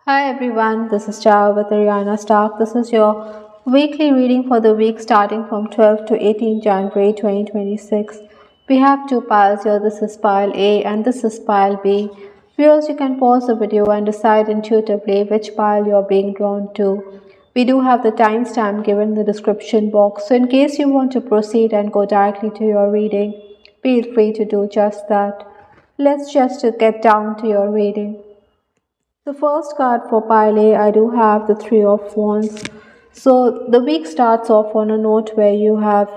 Hi everyone, this is Java with Ariana Stark. This is your weekly reading for the week starting from 12 to 18 January 2026. We have two piles here. This is pile A and this is pile B. Viewers, you can pause the video and decide intuitively which pile you are being drawn to. We do have the timestamp given in the description box, so in case you want to proceed and go directly to your reading, feel free to do just that. Let's just get down to your reading. The first card for pile A, I do have the Three of Wands. So the week starts off on a note where you have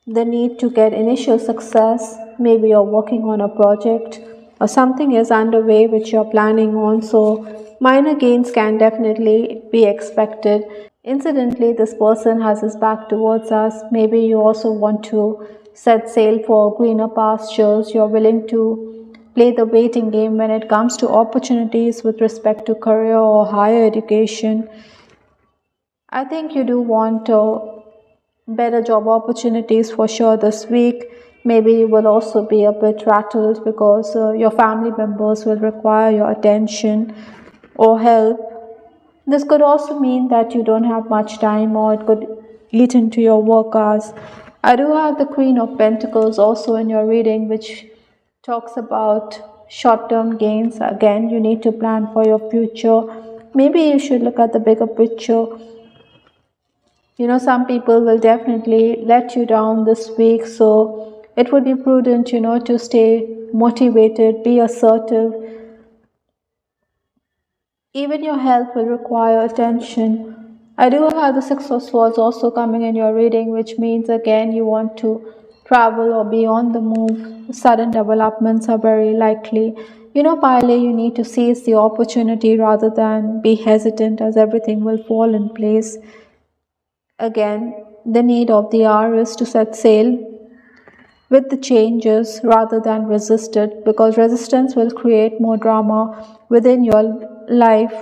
the need to get initial success. Maybe you're working on a project or something is underway which you're planning on. So minor gains can definitely be expected. Incidentally, this person has his back towards us. Maybe you also want to set sail for greener pastures. You're willing to play the waiting game when it comes to opportunities with respect to career or higher education. I think you do want better job opportunities for sure this week. Maybe you will also be a bit rattled because your family members will require your attention or help. This could also mean that you don't have much time or it could eat into your work hours. I do have the Queen of Pentacles also in your reading, which talks about short-term gains. Again, you need to plan for your future. Maybe you should look at the bigger picture. Some people will definitely let you down this week, so it would be prudent, to stay motivated, be assertive. Even your health will require attention. I do have the Six of Swords also coming in your reading, which means again you want to travel or be on the move. Sudden developments are very likely. Pile, you need to seize the opportunity rather than be hesitant, as everything will fall in place. Again, the need of the hour is to set sail with the changes rather than resist it, because resistance will create more drama within your life.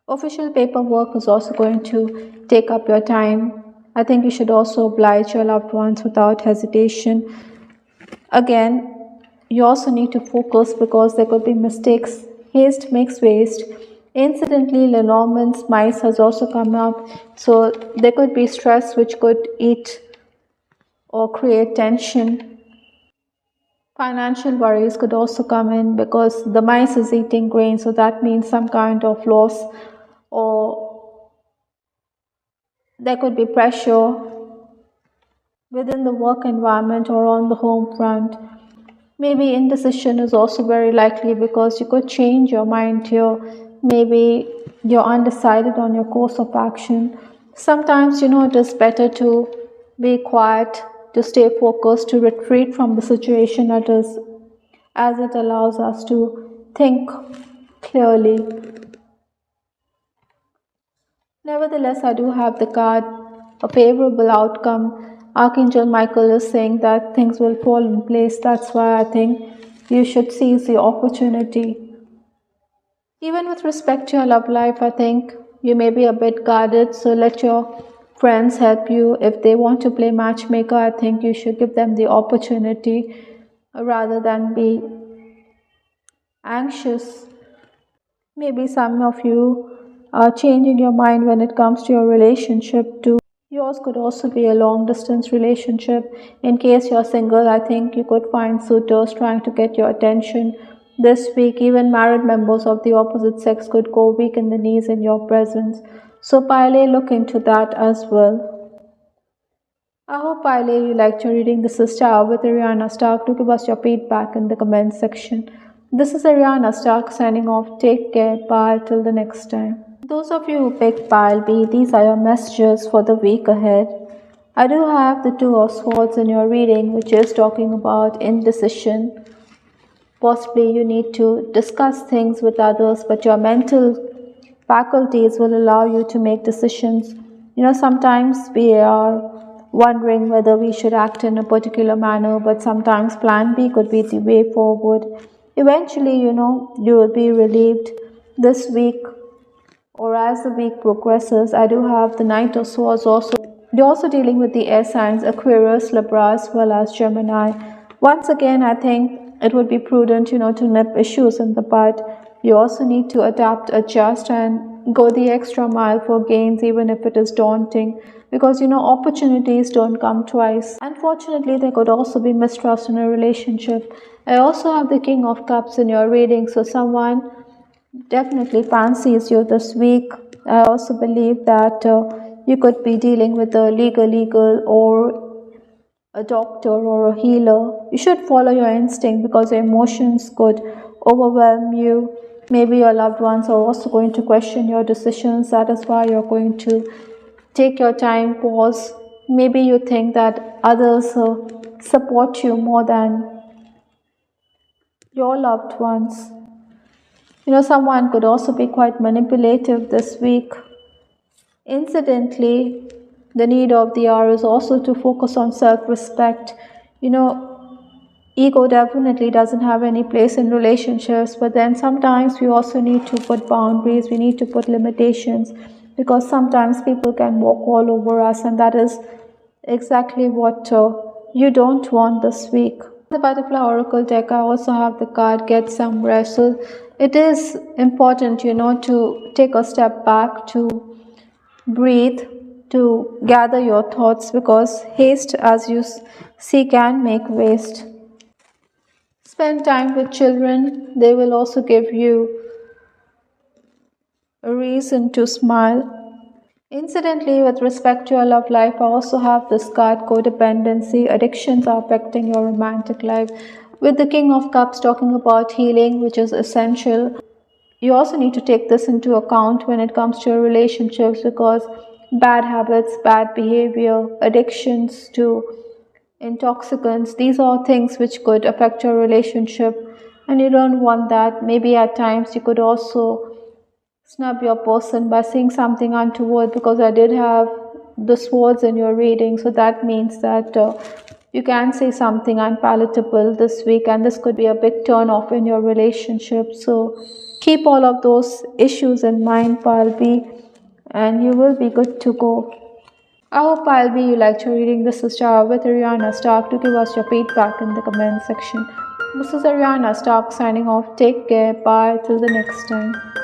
Official paperwork is also going to take up your time. I think you should also oblige your loved ones without hesitation. Again, you also need to focus because there could be mistakes. Haste makes waste. Incidentally, Lenormand's mice has also come up, so there could be stress which could eat or create tension. Financial worries could also come in because the mice is eating grain, so that means some kind of loss, or there could be pressure within the work environment or on the home front. Maybe indecision is also very likely because you could change your mind here. Maybe you're undecided on your course of action. Sometimes, it is better to be quiet, to stay focused, to retreat from the situation as it allows us to think clearly. Nevertheless, I do have the card, a favorable outcome. Archangel Michael is saying that things will fall in place. That's why I think you should seize the opportunity. Even with respect to your love life, I think you may be a bit guarded, so let your friends help you. If they want to play matchmaker, I think you should give them the opportunity rather than be anxious. Maybe some of you are changing your mind when it comes to your relationship too. Yours could also be a long distance relationship. In case you're single, I think you could find suitors trying to get your attention this week. Even married members of the opposite sex could go weak in the knees in your presence. So Pile, look into that as well. I hope Pile you liked your reading. This is Star with Ariana Stark. Do give us your feedback in the comments section. This is Ariana Stark signing off. Take care. Bye till the next time. Those of you who picked pile B, these are your messages for the week ahead. I do have the Two of Swords in your reading, which is talking about indecision. Possibly you need to discuss things with others, but your mental faculties will allow you to make decisions. Sometimes we are wondering whether we should act in a particular manner, but sometimes plan B could be the way forward. Eventually, you will be relieved this week or as the week progresses. I do have the Knight of Swords also. You're also dealing with the air signs Aquarius, Libra, as well as Gemini. Once again, I think it would be prudent, to nip issues in the bud. You also need to adapt, adjust, and go the extra mile for gains, even if it is daunting, because opportunities don't come twice. Unfortunately, there could also be mistrust in a relationship. I also have the King of Cups in your reading, so someone definitely fancies you this week. I also believe that you could be dealing with a legal or a doctor or a healer. You should follow your instinct because your emotions could overwhelm you. Maybe your loved ones are also going to question your decisions. That is why you're going to take your time, pause. Maybe you think that others support you more than your loved ones. Someone could also be quite manipulative this week. Incidentally, the need of the hour is also to focus on self respect. Ego definitely doesn't have any place in relationships, but then sometimes we also need to put boundaries, we need to put limitations, because sometimes people can walk all over us, and that is exactly what you don't want this week. The Butterfly Oracle deck, I also have the card Get Some Rest. So it is important, to take a step back, to breathe, to gather your thoughts, because haste, as you see, can make waste. Spend time with children, they will also give you a reason to smile. Incidentally, with respect to your love life, I also have this card Codependency. Addictions are affecting your romantic life. With the King of Cups talking about healing, which is essential, you also need to take this into account when it comes to your relationships, because bad habits, bad behavior, addictions to intoxicants, these are things which could affect your relationship, and you don't want that. Maybe at times you could also snub your person by saying something untoward, because I did have the swords in your reading, so that means that you can say something unpalatable this week, and this could be a big turn off in your relationship. So keep all of those issues in mind, Pile B, and you will be good to go. I hope, Pile B, you liked your reading. This is Chara with Ariana Stark. To give us your feedback in the comment section. This is Ariana Stark signing off. Take care. Bye. Till the next time.